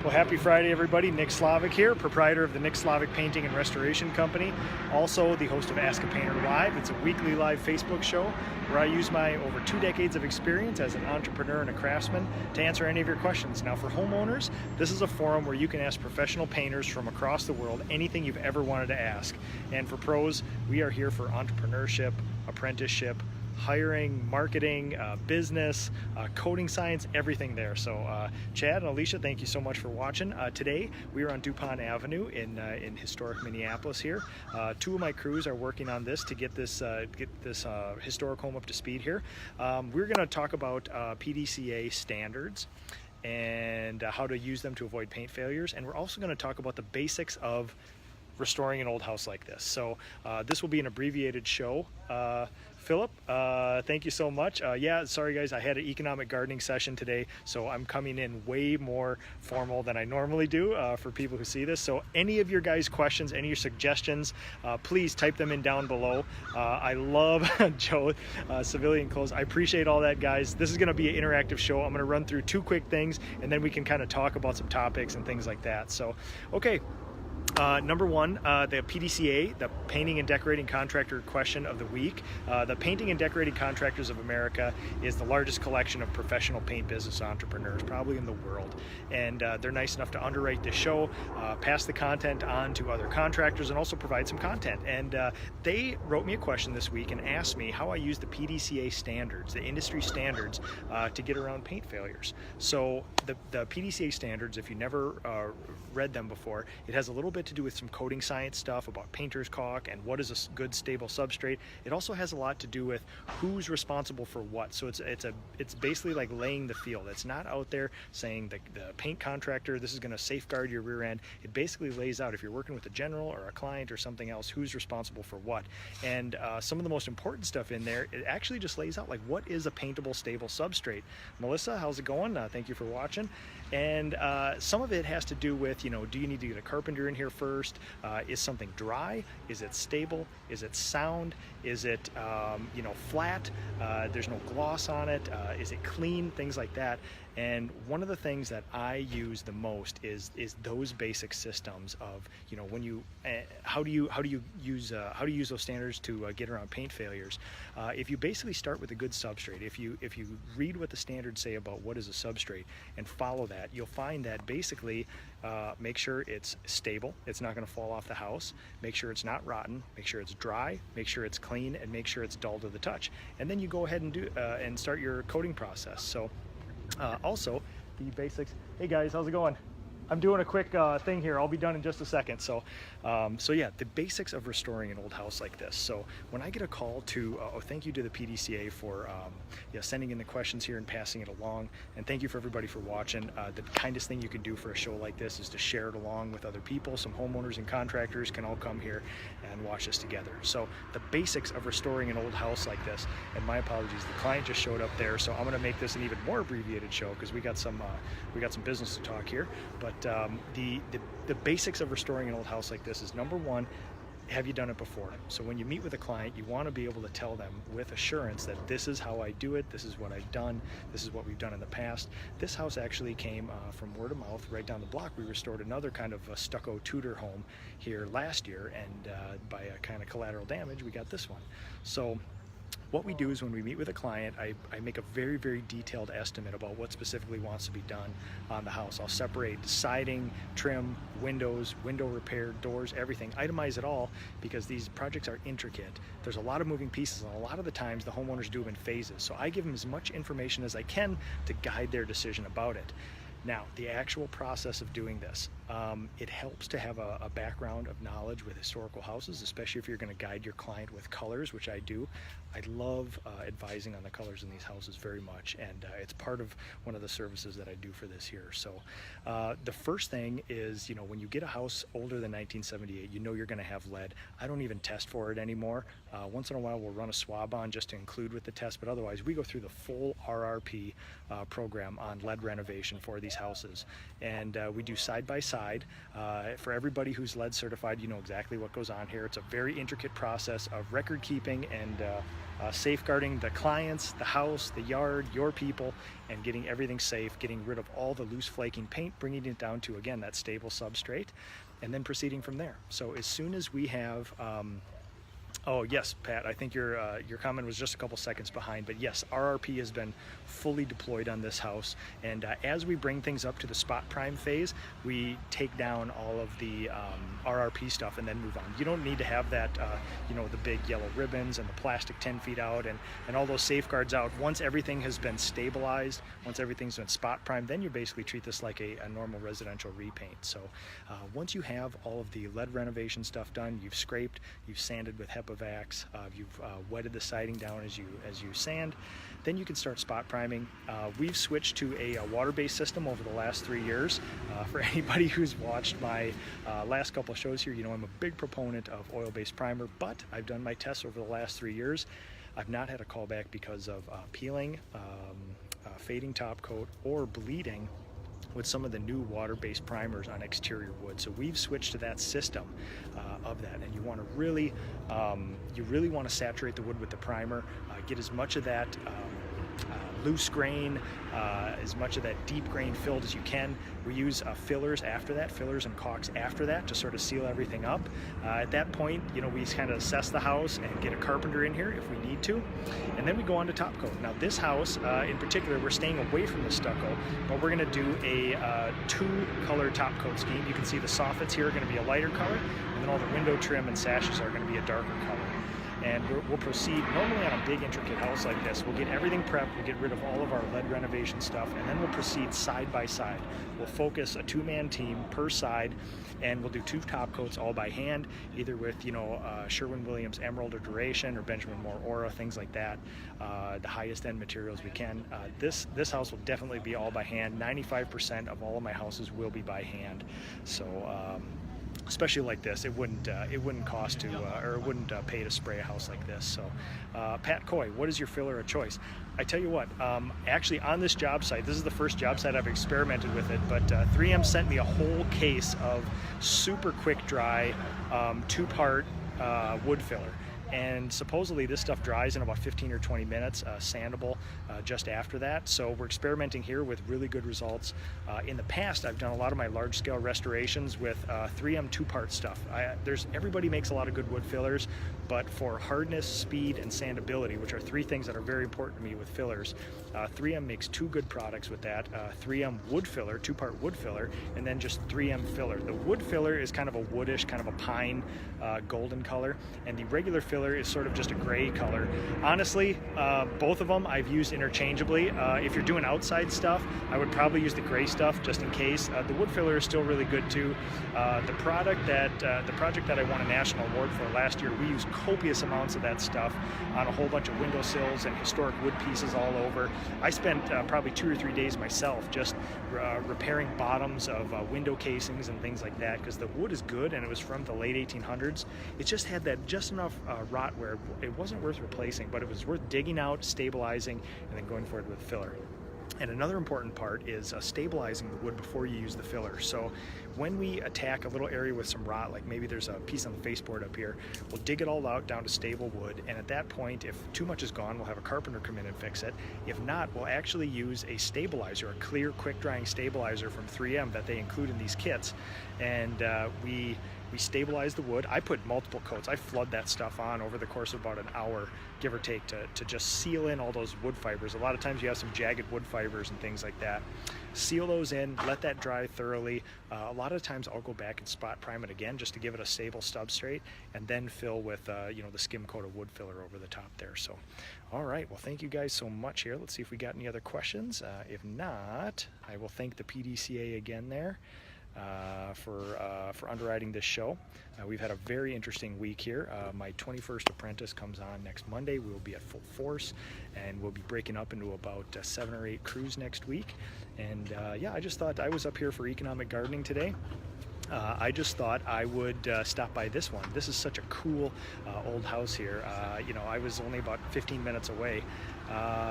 Well, happy Friday, everybody. Nick Slavik here, proprietor of the Nick Slavik Painting and Restoration Company. Also, the host of Ask a Painter Live. It's a weekly live Facebook show where I use my over 2 decades of experience as an entrepreneur and a craftsman to answer any of your questions. Now, for homeowners, this is a forum where you can ask professional painters from across the world anything you've ever wanted to ask. And for pros, we are here for entrepreneurship, apprenticeship, hiring, marketing, business, coding science, everything there. So Chad and Alicia, thank you so much for watching. Today we are on DuPont Avenue in historic Minneapolis here. 2 of my crews are working on this to get this historic home up to speed here. We're going to talk about PDCA standards and how to use them to avoid paint failures, and we're also going to talk about the basics of restoring an old house like this. So this will be an abbreviated show. Philip, thank you so much. Yeah, sorry guys, I had an economic gardening session today, so I'm coming in way more formal than I normally do for people who see this. So any of your guys' questions, any of your suggestions, please type them in down below. I love Joe, civilian clothes. I appreciate all that, guys. This is going to be an interactive show. I'm going to run through 2 quick things, and then we can kind of talk about some topics and things like that. So, okay. Number 1, the PDCA, the Painting and Decorating Contractor question of the week. The Painting and Decorating Contractors of America is the largest collection of professional paint business entrepreneurs, probably in the world. And they're nice enough to underwrite this show, pass the content on to other contractors, and also provide some content. And they wrote me a question this week and asked me how I use the PDCA standards, the industry standards, to get around paint failures. So the PDCA standards, if you never read them before, it has a little bit to do with some coating science stuff about painter's caulk and what is a good stable substrate. It also has a lot to do with who's responsible for what. So it's basically like laying the field. It's not out there saying the paint contractor, this is going to safeguard your rear end. It basically lays out, if you're working with a general or a client or something else, who's responsible for what. And some of the most important stuff in there, it actually just lays out like what is a paintable stable substrate. Melissa, how's it going? Thank you for watching. And some of it has to do with, do you need to get a carpenter in here first? Is something dry? Is it stable? Is it sound? Is it flat? There's no gloss on it. Is it clean? Things like that. And one of the things that I use the most is those basic systems of when you how do you use those standards to get around paint failures. If you basically start with a good substrate, if you read what the standards say about what is a substrate and follow that, you'll find that basically make sure it's stable, it's not going to fall off the house, make sure it's not rotten, make sure it's dry, make sure it's clean, and make sure it's dull to the touch. And then you go ahead and do and start your coating process. So also the basics. Hey guys, how's it going? I'm doing a quick thing here. I'll be done in just a second. So yeah, the basics of restoring an old house like this. So when I get a call to, thank you to the PDCA for sending in the questions here and passing it along. And thank you for everybody for watching. The kindest thing you can do for a show like this is to share it along with other people. Some homeowners and contractors can all come here and watch this together. So the basics of restoring an old house like this, and my apologies, the client just showed up there. So I'm gonna make this an even more abbreviated show because we got some business to talk here. But the basics of restoring an old house like this is, number 1, have you done it before? So when you meet with a client, you want to be able to tell them with assurance that this is how I do it, this is what I've done, this is what we've done in the past. This house actually came from word of mouth right down the block. We restored another kind of a stucco Tudor home here last year, and by a kind of collateral damage, we got this one. So what we do is when we meet with a client, I make a very, very detailed estimate about what specifically wants to be done on the house. I'll separate siding, trim, windows, window repair, doors, everything, itemize it all, because these projects are intricate. There's a lot of moving pieces, and a lot of the times the homeowners do them in phases. So I give them as much information as I can to guide their decision about it. Now, the actual process of doing this, it helps to have a background of knowledge with historical houses, especially if you're going to guide your client with colors, which I do. I love advising on the colors in these houses very much, and it's part of one of the services that I do for this here. So the first thing is, when you get a house older than 1978, you're going to have lead. I don't even test for it anymore. Once in a while we'll run a swab on just to include with the test, but otherwise we go through the full RRP program on lead renovation for these houses. And we do side-by-side inside. For everybody who's lead certified, you know exactly what goes on here. It's a very intricate process of record keeping and safeguarding the clients, the house, the yard, your people, and getting everything safe, getting rid of all the loose flaking paint, bringing it down to, again, that stable substrate, and then proceeding from there. So as soon as we have oh yes, Pat, I think your comment was just a couple seconds behind, but yes, RRP has been fully deployed on this house, and as we bring things up to the spot prime phase, we take down all of the RRP stuff and then move on. You don't need to have that, you know, the big yellow ribbons and the plastic 10 feet out and all those safeguards out. Once everything has been stabilized, once everything's been spot prime, then you basically treat this like a normal residential repaint. So once you have all of the lead renovation stuff done, you've scraped, you've sanded with HEPA vacs, you've wetted the siding down as you sand, then you can start spot priming. We've switched to a water-based system over the last 3 years. For anybody who's watched my last couple of shows here, you know I'm a big proponent of oil-based primer, but I've done my tests over the last 3 years. I've not had a callback because of peeling, fading top coat, or bleeding with some of the new water-based primers on exterior wood. So we've switched to that system of that, and you want to really want to saturate the wood with the primer, get as much of that loose grain, as much of that deep grain filled as you can. We use fillers after that, fillers and caulks after that to sort of seal everything up. At that point, you know, we kind of assess the house and get a carpenter in here if we need to, and then we go on to top coat. Now this house in particular, we're staying away from the stucco, but we're going to do a 2-color top coat scheme. You can see the soffits here are going to be a lighter color, and then all the window trim and sashes are going to be a darker color. And we'll proceed. Normally on a big intricate house like this, we'll get everything prepped, we'll get rid of all of our lead renovation stuff, and then we'll proceed side by side. We'll focus a 2-man team per side, and we'll do 2 top coats all by hand, either with, you know, Sherwin-Williams Emerald or Duration, or Benjamin Moore Aura, things like that, the highest end materials we can. This house will definitely be all by hand. 95% of all of my houses will be by hand. So especially like this, it wouldn't cost to, or it wouldn't pay to spray a house like this. So, Pat Coy, what is your filler of choice? I tell you what, actually on this job site, this is the first job site I've experimented with it, but 3M sent me a whole case of super quick dry 2-part wood filler. And supposedly this stuff dries in about 15 or 20 minutes, sandable just after that. So we're experimenting here with really good results. In the past, I've done a lot of my large-scale restorations with 3M 2-part stuff. Everybody makes a lot of good wood fillers, but for hardness, speed, and sandability, which are 3 things that are very important to me with fillers, 3M makes 2 good products with that. 3M wood filler, 2-part wood filler, and then just 3M filler. The wood filler is kind of a woodish, kind of a pine golden color, and the regular filler is sort of just a gray color. Honestly, both of them I've used interchangeably. If you're doing outside stuff, I would probably use the gray stuff just in case. The wood filler is still really good too. The project that I won a national award for last year, we used copious amounts of that stuff on a whole bunch of windowsills and historic wood pieces all over. I spent probably 2 or 3 days myself just repairing bottoms of window casings and things like that, because the wood is good and it was from the late 1800s. It just had that just enough rot where it wasn't worth replacing, but it was worth digging out, stabilizing, and then going forward with filler. And another important part is stabilizing the wood before you use the filler. So when we attack a little area with some rot, like maybe there's a piece on the baseboard up here, we'll dig it all out down to stable wood, and at that point, if too much is gone, we'll have a carpenter come in and fix it. If not, we'll actually use a stabilizer, a clear, quick-drying stabilizer from 3M that they include in these kits, and we stabilize the wood. I put multiple coats. I flood that stuff on over the course of about an hour, give or take, to just seal in all those wood fibers. A lot of times you have some jagged wood fibers and things like that. Seal those in, let that dry thoroughly. A lot of times I'll go back and spot prime it again just to give it a stable substrate, and then fill with you know, the skim coat of wood filler over the top there. So, all right, well, thank you guys so much here. Let's see if we got any other questions. If not, I will thank the PDCA again there for underwriting this show. We've had a very interesting week here. My 21st apprentice comes on next Monday. We will be at full force, and we'll be breaking up into about 7 or 8 crews next week. And yeah, I just thought I was up here for economic gardening today. I just thought I would stop by this one. This is such a cool old house here. You know, I was only about 15 minutes away.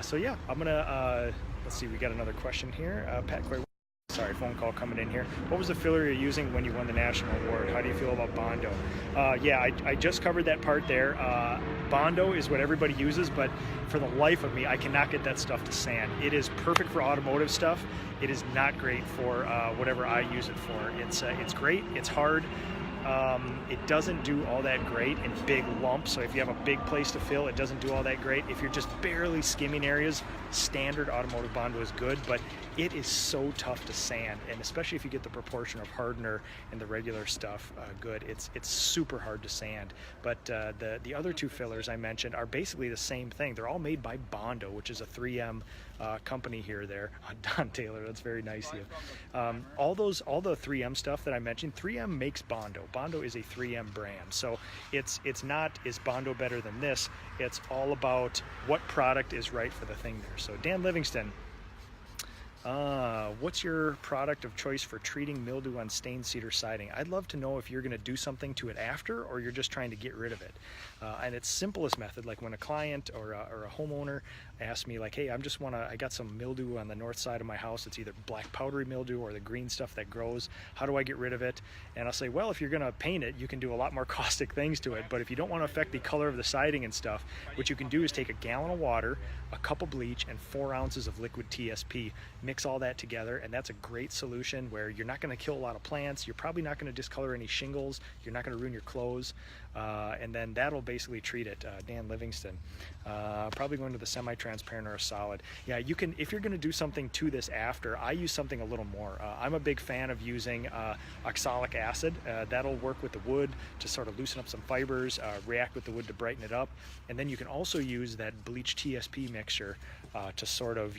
So yeah, I'm gonna, let's see, we got another question here. Pat Coy, sorry, phone call coming in here. What was the filler you're using when you won the national award? How do you feel about Bondo? Yeah, I just covered that part there. Bondo is what everybody uses, but for the life of me, I cannot get that stuff to sand. It is perfect for automotive stuff. It is not great for whatever I use it for. It's great. It's hard. It doesn't do all that great in big lumps, so if you have a big place to fill, it doesn't do all that great. If you're just barely skimming areas, standard automotive Bondo is good, but it is so tough to sand, and especially if you get the proportion of hardener and the regular stuff good, it's super hard to sand. But the other two fillers I mentioned are basically the same thing. They're all made by Bondo, which is a 3M company here. Don Taylor, that's very nice of you. All the 3M stuff that I mentioned, 3M makes Bondo. Bondo is a 3M brand, so it's not, is Bondo better than this? It's all about what product is right for the thing there. So Dan Livingston, what's your product of choice for treating mildew on stained cedar siding? I'd love to know if you're going to do something to it after, or you're just trying to get rid of it. And its simplest method, like when a client or a homeowner asks me, like, hey, I got some mildew on the north side of my house. It's either black powdery mildew or the green stuff that grows. How do I get rid of it? And I'll say, well, if you're going to paint it, you can do a lot more caustic things to it. But if you don't want to affect the color of the siding and stuff, what you can do is take a gallon of water, a cup of bleach, and 4 ounces of liquid TSP. Mix all that together, and that's a great solution where you're not going to kill a lot of plants. You're probably not going to discolor any shingles. You're not going to ruin your clothes. And then that'll basically treat it. Dan Livingston, probably going to the semi-transparent or a solid. Yeah, you can, if you're going to do something to this after, I use something a little more. I'm a big fan of using oxalic acid. That'll work with the wood to sort of loosen up some fibers, react with the wood to brighten it up. And then you can also use that bleach TSP mixture to sort of,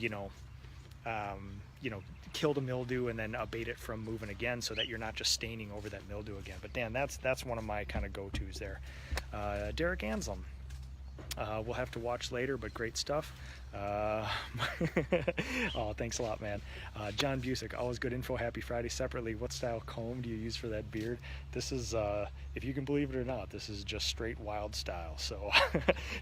kill the mildew and then abate it from moving again, so that you're not just staining over that mildew again. But Dan, that's one of my kind of go-tos there. Derek Anselm, we'll have to watch later, but great stuff. Oh, thanks a lot, man. John Busick, always good info. Happy Friday. Separately, what style comb do you use for that beard? This is, if you can believe it or not, this is just straight wild style. So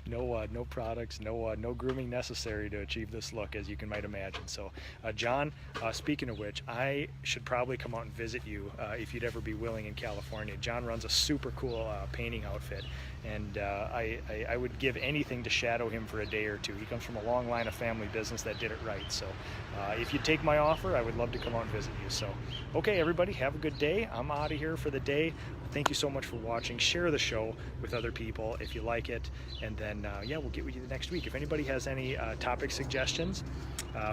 no products, no grooming necessary to achieve this look, as you can might imagine. So John, speaking of which, I should probably come out and visit you if you'd ever be willing in California. John runs a super cool painting outfit, and I would give anything to shadow him for a day or two. He comes from a long line of family business that did it right. So if you take my offer, I would love to come out and visit you. So okay, everybody, have a good day. I'm out of here for the day. Thank you so much for watching. Share the show with other people if you like it, and then yeah, we'll get with you next week. If anybody has any topic suggestions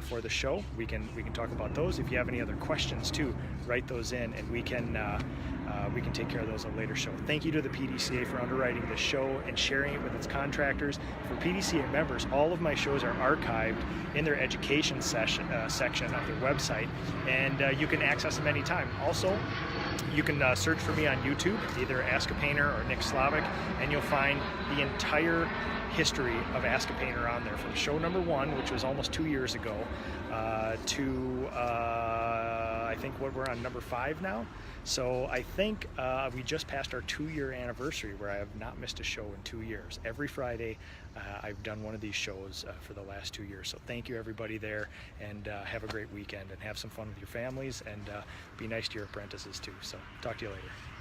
for the show, we can talk about those. If you have any other questions too, write those in, and we can take care of those on a later show. Thank you to the PDCA for underwriting this show and sharing it with its contractors. For PDCA members, all of my shows are archived in their education section of their website, and you can access them anytime. Also, you can search for me on YouTube, either Ask a Painter or Nick Slavik, and you'll find the entire history of Ask a Painter on there, from show number 1, which was almost 2 years ago, to I think what we're on number 5 now. So I think we just passed our 2-year anniversary, where I have not missed a show in 2 years. Every Friday I've done one of these shows for the last 2 years. So thank you, everybody there, and have a great weekend, and have some fun with your families, and be nice to your apprentices too. So talk to you later.